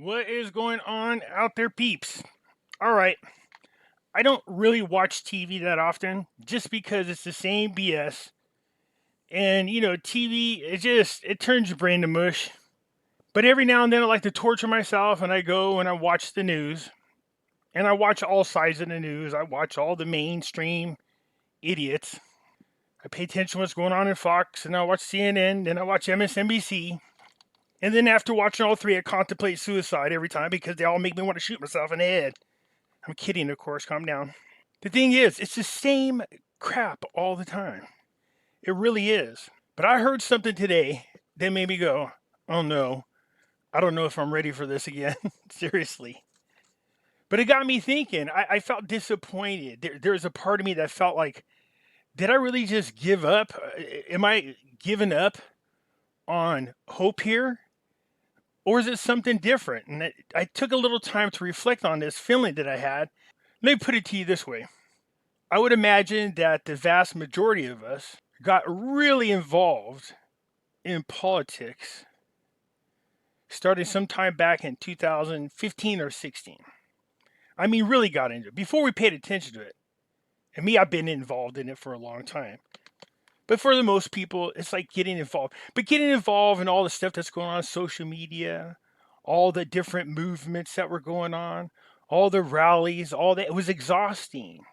What is going on out there, peeps? All right. I don't really watch TV that often just because it's the same BS. And, TV, it turns your brain to mush. But every now and then I like to torture myself and I go and I watch the news. And I watch all sides of the news. I watch all the mainstream idiots. I pay attention to what's going on in Fox and I watch CNN, then I watch MSNBC. And then after watching all three, I contemplate suicide every time because they all make me want to shoot myself in the head. I'm kidding, of course. Calm down. The thing is, it's the same crap all the time. It really is. But I heard something today that made me go, oh no, I don't know if I'm ready for this again. Seriously. But it got me thinking. I felt disappointed. There was a part of me that felt like, did I really just give up? Am I giving up on hope here? Or is it something different? And I took a little time to reflect on this feeling that I had. Let me put it to you this way. I would imagine that the vast majority of us got really involved in politics starting sometime back in 2015 or 16. I mean, really got into it before we paid attention to it. And me, I've been involved in it for a long time. But for the most people, it's like getting involved. But getting involved in all the stuff that's going on social media, all the different movements that were going on, all the rallies, all that, it was exhausting.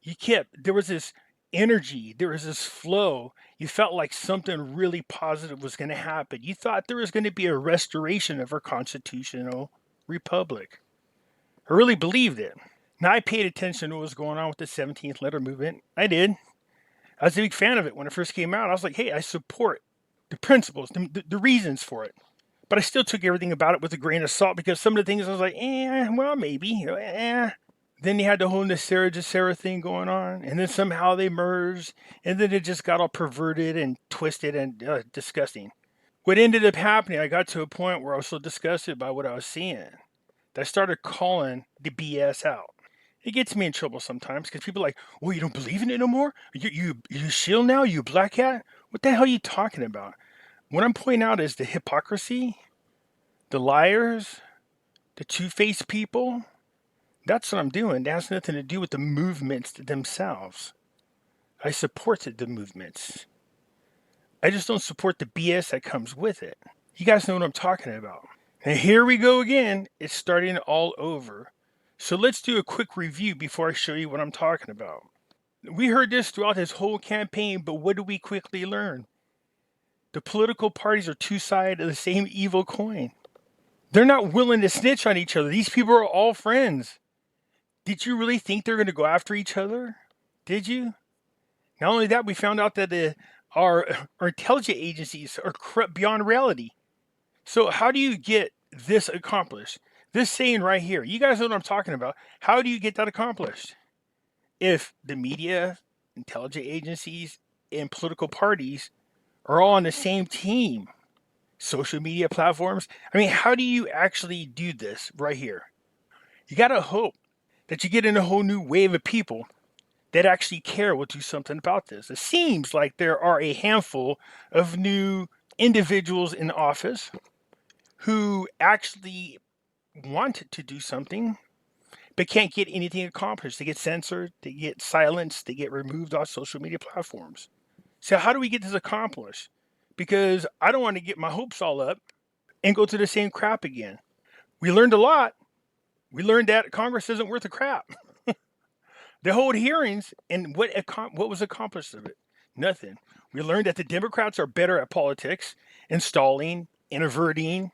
There was this energy, there was this flow. You felt like something really positive was going to happen. You thought there was going to be a restoration of our constitutional republic. I really believed it. Now, I paid attention to what was going on with the 17th letter movement. I did. I was a big fan of it when it first came out. I was like, hey, I support the principles, the reasons for it. But I still took everything about it with a grain of salt because some of the things I was like, well, maybe. Then you had the whole Nasera Jacera thing going on. And then somehow they merged. And then it just got all perverted and twisted and disgusting. What ended up happening, I got to a point where I was so disgusted by what I was seeing that I started calling the BS out. It gets me in trouble sometimes because people are like, well, you don't believe in it no more? You shield now? You black hat? What the hell are you talking about? What I'm pointing out is the hypocrisy, the liars, the two-faced people. That's what I'm doing. That has nothing to do with the movements themselves. I supported the movements. I just don't support the BS that comes with it. You guys know what I'm talking about. And here we go again. It's starting all over. So let's do a quick review before I show you what I'm talking about. We heard this throughout this whole campaign, but what did we quickly learn? The political parties are two sides of the same evil coin. They're not willing to snitch on each other. These people are all friends. Did you really think they're going to go after each other? Did you? Not only that, we found out that our intelligence agencies are corrupt beyond reality. So how do you get this accomplished? This saying right here, you guys know what I'm talking about. How do you get that accomplished? If the media, intelligence agencies, and political parties are all on the same team, social media platforms, I mean, how do you actually do this right here? You got to hope that you get in a whole new wave of people that actually care will do something about this. It seems like there are a handful of new individuals in office who actually want to do something, but can't get anything accomplished. They get censored, they get silenced, they get removed off social media platforms. So how do we get this accomplished? Because I don't want to get my hopes all up and go to the same crap again. We learned a lot. We learned that Congress isn't worth a crap. They hold hearings, and what was accomplished of it? Nothing. We learned that the Democrats are better at politics, installing, averting,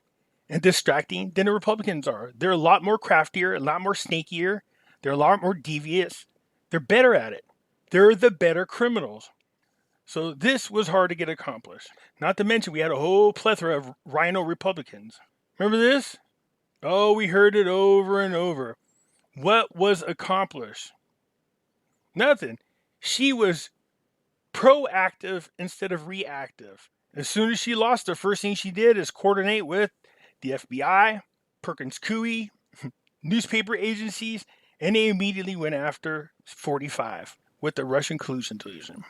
and distracting than the Republicans are. They're a lot more craftier, a lot more snakier. They're a lot more devious. They're better at it. They're the better criminals. So this was hard to get accomplished. Not to mention we had a whole plethora of rhino Republicans. Remember this? Oh, we heard it over and over. What was accomplished? Nothing. She was proactive instead of reactive. As soon as she lost, the first thing she did is coordinate with the FBI, Perkins Coie, newspaper agencies, and they immediately went after 45 with the Russian collusion delusion.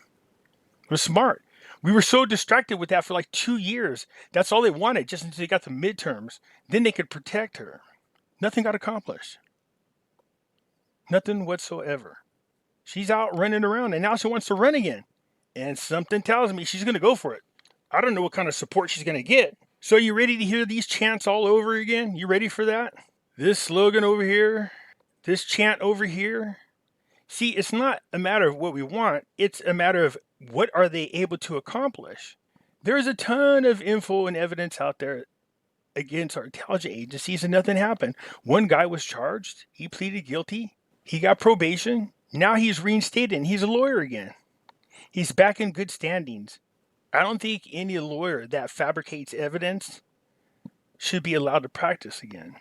It was smart We were so distracted with that for like 2 years. That's all they wanted, just until they got the midterms. Then they could protect her. Nothing got accomplished. Nothing whatsoever. She's out running around, and now she wants to run again. And something tells me she's going to go for it. I don't know what kind of support she's going to get. So you ready to hear these chants all over again? You ready for that? This slogan over here, this chant over here. See, it's not a matter of what we want. It's a matter of what are they able to accomplish. There's a ton of info and evidence out there against our intelligence agencies, and nothing happened. One guy was charged. He pleaded guilty. He got probation. Now he's reinstated and he's a lawyer again. He's back in good standings. I don't think any lawyer that fabricates evidence should be allowed to practice again.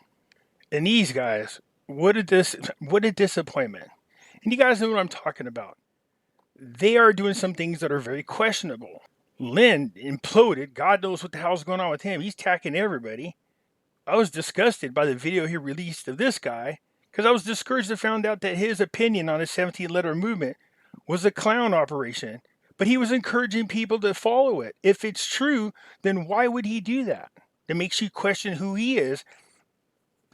And these guys, what a disappointment. And you guys know what I'm talking about. They are doing some things that are very questionable. Lynn imploded. God knows what the hell's going on with him. He's attacking everybody. I was disgusted by the video he released of this guy because I was discouraged to find out that his opinion on the 17-letter movement was a clown operation. But he was encouraging people to follow it. If it's true, then why would he do that? It makes you question who he is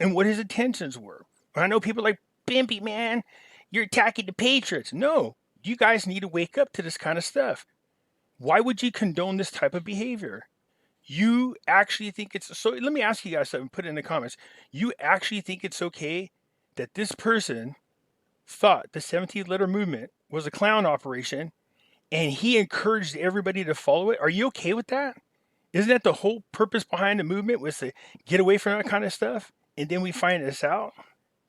and what his intentions were. I know people like, Pimpy, man, you're attacking the patriots. No, you guys need to wake up to this kind of stuff. Why would you condone this type of behavior? You actually think it's... So let me ask you guys something, put it in the comments. You actually think it's okay that this person thought the 17-letter movement was a clown operation and he encouraged everybody to follow it? Are you okay with that? Isn't that the whole purpose behind the movement, was to get away from that kind of stuff? And then we find this out?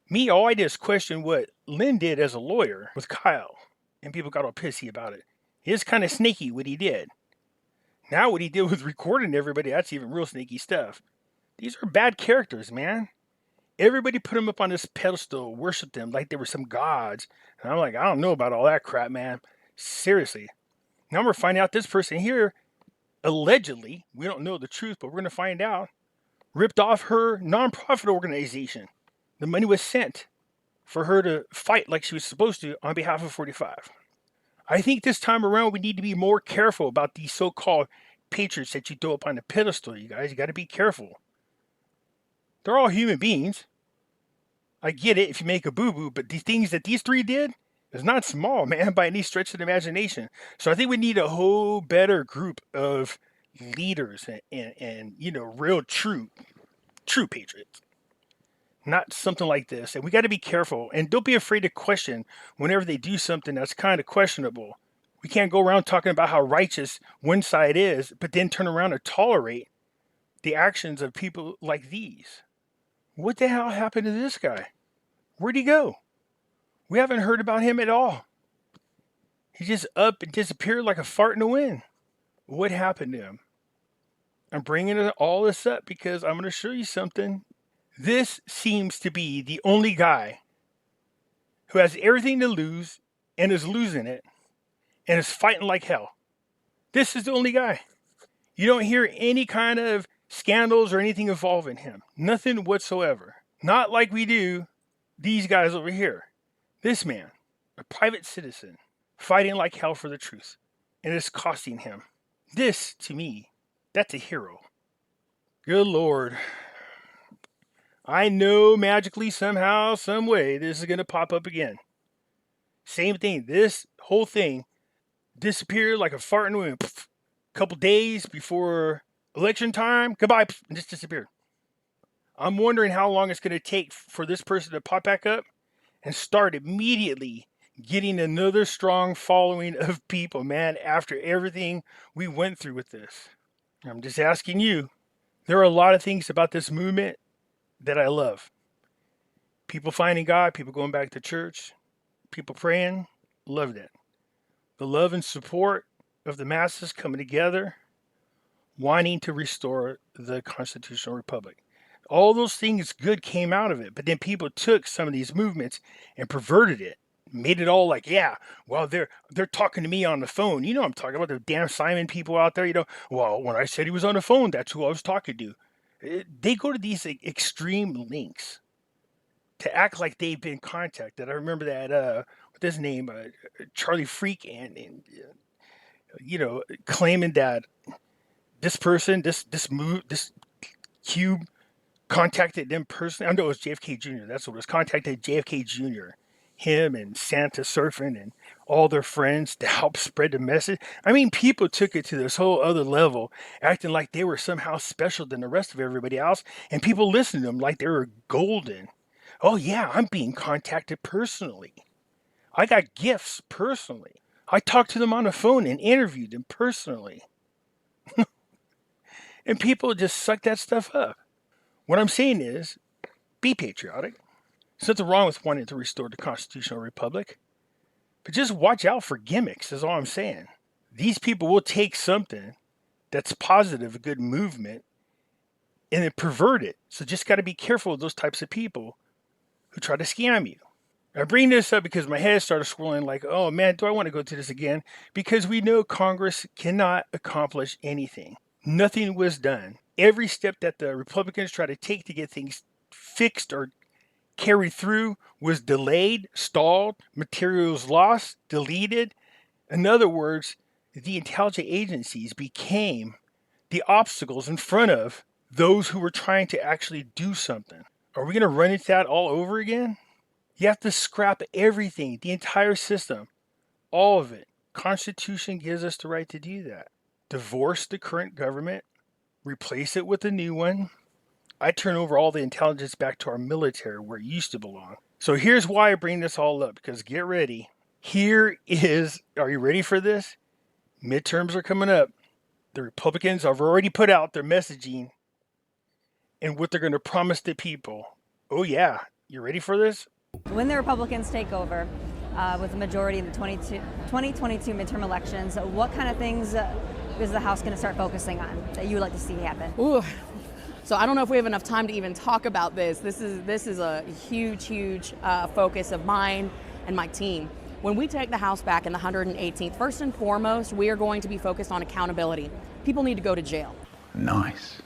Me, all I did is question what Lynn did as a lawyer with Kyle. And people got all pissy about it. It's kind of sneaky what he did. Now what he did with recording everybody, that's even real sneaky stuff. These are bad characters, man. Everybody put them up on this pedestal, worship them like they were some gods. And I'm like, I don't know about all that crap, man. Seriously. Now we're finding out this person here, allegedly, we don't know the truth, but we're going to find out, ripped off her nonprofit organization. The money was sent for her to fight like she was supposed to on behalf of 45. I think this time around we need to be more careful about these so-called patriots that you throw up on the pedestal, you guys. You got to be careful. They're all human beings. I get it if you make a boo-boo, but the things that these three did is not small, man, by any stretch of the imagination. So I think we need a whole better group of leaders and you know, real true patriots. Not something like this. And we got to be careful. And don't be afraid to question whenever they do something that's kind of questionable. We can't go around talking about how righteous one side is, but then turn around and tolerate the actions of people like these. What the hell happened to this guy? Where'd he go? We haven't heard about him at all. He just up and disappeared like a fart in the wind. What happened to him? I'm bringing all this up because I'm going to show you something. This seems to be the only guy who has everything to lose and is losing it and is fighting like hell. This is the only guy. You don't hear any kind of scandals or anything involving him. Nothing whatsoever. Not like we do these guys over here. This man, a private citizen, fighting like hell for the truth, and it's costing him. This, to me, that's a hero. Good Lord. I know magically, somehow, some way, this is going to pop up again. Same thing. This whole thing disappeared like a fart in the wind. A couple days before election time, goodbye, and just disappeared. I'm wondering how long it's going to take for this person to pop back up and start immediately getting another strong following of people, man, after everything we went through with this. I'm just asking you. There are a lot of things about this movement that I love. People finding God, people going back to church, people praying, love that. The love and support of the masses coming together, wanting to restore the constitutional republic. All those things good came out of it, but then people took some of these movements and perverted it, made it all like, yeah, well, they're talking to me on the phone. You know I'm talking about the damn Simon people out there, you know. Well, when I said he was on the phone, that's who I was talking to. They go to these extreme lengths to act like they've been contacted. I remember that, what's his name, Charlie Freak, and claiming that this person, this cube contacted them personally. I know it was JFK Jr. That's what it was. Contacted JFK Jr. Him and Santa Surfing and all their friends to help spread the message. I mean, people took it to this whole other level, acting like they were somehow special than the rest of everybody else, and people listened to them like they were golden. Oh yeah, I'm being contacted personally. I got gifts personally. I talked to them on the phone and interviewed them personally. And people just suck that stuff up. What I'm saying is, be patriotic. There's nothing wrong with wanting to restore the constitutional republic. But just watch out for gimmicks, is all I'm saying. These people will take something that's positive, a good movement, and then pervert it. So just got to be careful of those types of people who try to scam you. I bring this up because my head started swirling like, oh man, do I want to go through this again? Because we know Congress cannot accomplish anything. Nothing was done. Every step that the Republicans try to take to get things fixed or carried through was delayed, stalled, materials lost, deleted. In other words, the intelligence agencies became the obstacles in front of those who were trying to actually do something. Are we going to run into that all over again? You have to scrap everything, the entire system, all of it. Constitution gives us the right to do that. Divorce the current government, replace it with a new one. I turn over all the intelligence back to our military where it used to belong. So here's why I bring this all up, because get ready. Are you ready for this? Midterms are coming up. The Republicans have already put out their messaging and what they're going to promise the people. Oh yeah, you ready for this? When the Republicans take over with the majority in the 2022 midterm elections, what kind of things is the House going to start focusing on that you would like to see happen? Ooh. So I don't know if we have enough time to even talk about this. This is a huge focus of mine and my team. When we take the House back in the 118th, first and foremost, we are going to be focused on accountability. People need to go to jail. Nice.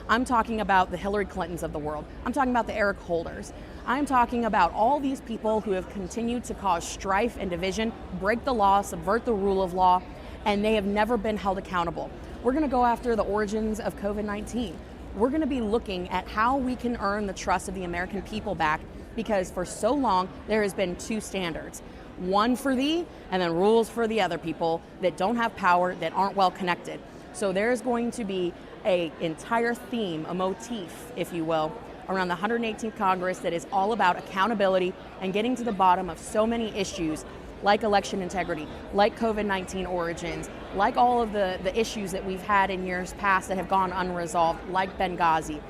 I'm talking about the Hillary Clintons of the world. I'm talking about the Eric Holders. I'm talking about all these people who have continued to cause strife and division, break the law, subvert the rule of law, and they have never been held accountable. We're going to go after the origins of COVID-19. We're going to be looking at how we can earn the trust of the American people back, because for so long there has been two standards. One for thee, and then rules for the other people that don't have power, that aren't well connected. So there's going to be an entire theme, a motif, if you will, around the 118th Congress that is all about accountability and getting to the bottom of so many issues like election integrity, like COVID-19 origins, like all of the issues that we've had in years past that have gone unresolved, like Benghazi.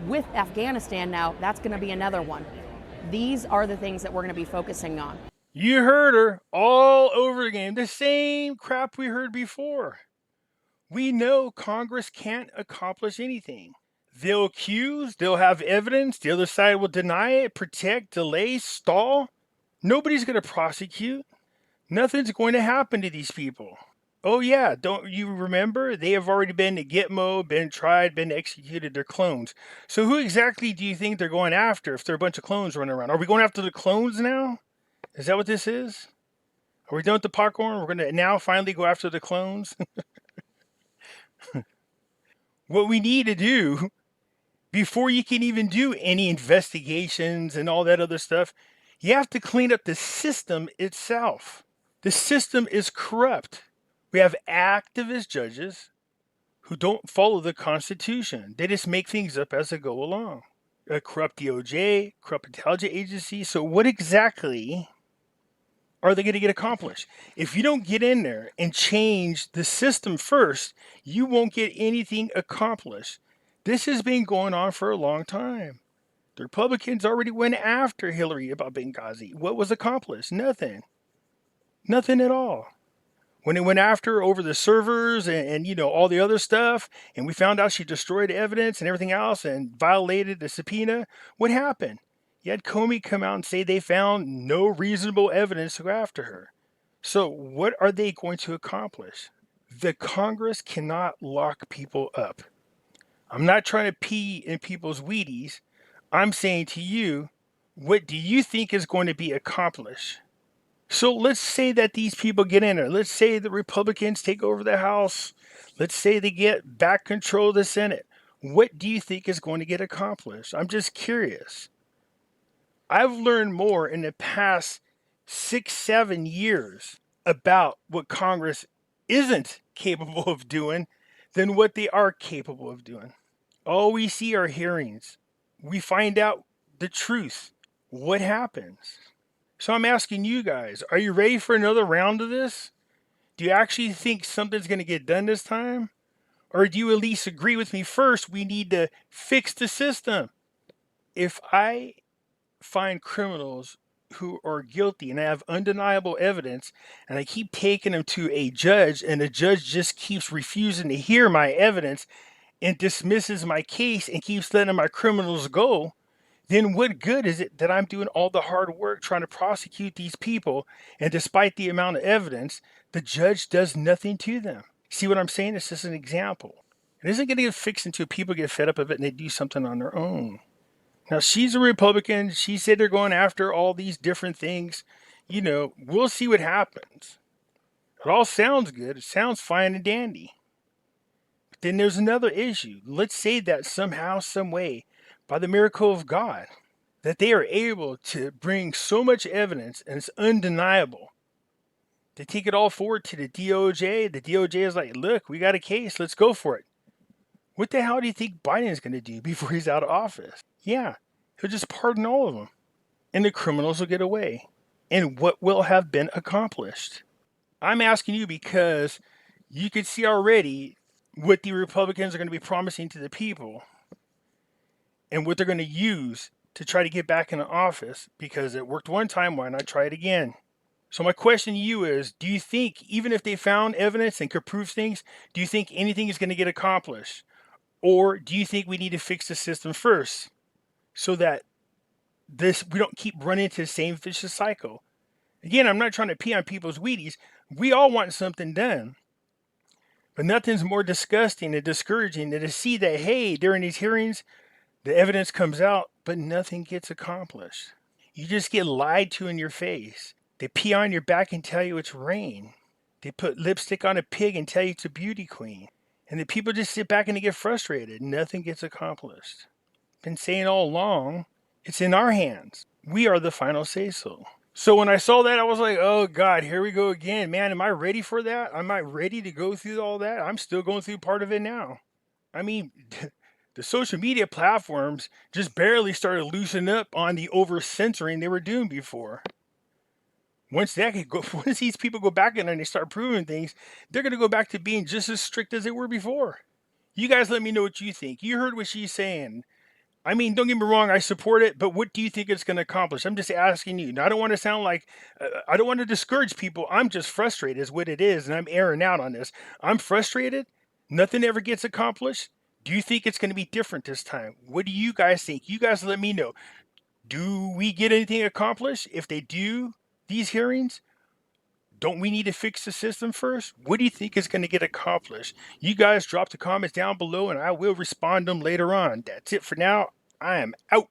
With Afghanistan now, that's going to be another one. These are the things that we're going to be focusing on. You heard her all over again. The same crap we heard before. We know Congress can't accomplish anything. They'll accuse, they'll have evidence, the other side will deny it, protect, delay, stall. Nobody's going to prosecute. Nothing's going to happen to these people. Oh yeah, don't you remember? They have already been to Gitmo, been tried, been executed, they're clones. So who exactly do you think they're going after if they're a bunch of clones running around? Are we going after the clones now? Is that what this is? Are we done with the popcorn? We're going to now finally go after the clones? What we need to do before you can even do any investigations and all that other stuff, you have to clean up the system itself. The system is corrupt. We have activist judges who don't follow the Constitution. They just make things up as they go along. A corrupt DOJ, corrupt intelligence agency. So what exactly are they going to get accomplished? If you don't get in there and change the system first, you won't get anything accomplished. This has been going on for a long time. The Republicans already went after Hillary about Benghazi. What was accomplished? Nothing. Nothing at all. When they went after her over the servers and all the other stuff, and we found out she destroyed evidence and everything else and violated the subpoena, what happened? You had Comey come out and say they found no reasonable evidence to go after her. So what are they going to accomplish? The Congress cannot lock people up. I'm not trying to pee in people's Wheaties. I'm saying to you, what do you think is going to be accomplished? So let's say that these people get in there. Let's say the Republicans take over the House. Let's say they get back control of the Senate. What do you think is going to get accomplished? I'm just curious. I've learned more in the past 6, 7 years about what Congress isn't capable of doing than what they are capable of doing. All we see are hearings. We find out the truth. What happens? So I'm asking you guys, are you ready for another round of this? Do you actually think something's going to get done this time? Or do you at least agree with me first? We need to fix the system. If I find criminals who are guilty and I have undeniable evidence and I keep taking them to a judge and the judge just keeps refusing to hear my evidence and dismisses my case and keeps letting my criminals go, then what good is it that I'm doing all the hard work trying to prosecute these people, and despite the amount of evidence, the judge does nothing to them? See what I'm saying? It's just an example. It isn't going to get fixed until people get fed up of it and they do something on their own. Now, she's a Republican. She said they're going after all these different things. We'll see what happens. It all sounds good. It sounds fine and dandy. But then there's another issue. Let's say that somehow, some way, by the miracle of God, that they are able to bring so much evidence and it's undeniable. They take it all forward to the DOJ. The DOJ is like, look, we got a case. Let's go for it. What the hell do you think Biden is going to do before he's out of office? Yeah, he'll just pardon all of them. And the criminals will get away. And what will have been accomplished? I'm asking you because you can see already what the Republicans are going to be promising to the people and what they're going to use to try to get back into office, because it worked one time, why not try it again? So my question to you is, do you think, even if they found evidence and could prove things, do you think anything is going to get accomplished? Or do you think we need to fix the system first so that we don't keep running into the same vicious cycle? Again, I'm not trying to pee on people's Wheaties. We all want something done. But nothing's more disgusting and discouraging than to see that, hey, during these hearings, the evidence comes out, but nothing gets accomplished. You just get lied to in your face. They pee on your back and tell you it's rain. They put lipstick on a pig and tell you it's a beauty queen. And the people just sit back and they get frustrated. Nothing gets accomplished. Been saying all along, it's in our hands. We are the final say-so. So when I saw that, I was like, oh God, here we go again. Man, am I ready for that? Am I ready to go through all that? I'm still going through part of it now. I mean, the social media platforms just barely started loosening up on the over-censoring they were doing before. Once these people go back in there and they start proving things, they're going to go back to being just as strict as they were before. You guys let me know what you think. You heard what she's saying. I mean, don't get me wrong, I support it, but what do you think it's going to accomplish? I'm just asking you. Now, I don't want to sound like, I don't want to discourage people. I'm just frustrated is what it is, and I'm airing out on this. I'm frustrated. Nothing ever gets accomplished. Do you think it's going to be different this time? What do you guys think? You guys let me know. Do we get anything accomplished? If they do these hearings, don't we need to fix the system first? What do you think is going to get accomplished? You guys drop the comments down below and I will respond to them later on. That's it for now. I am out.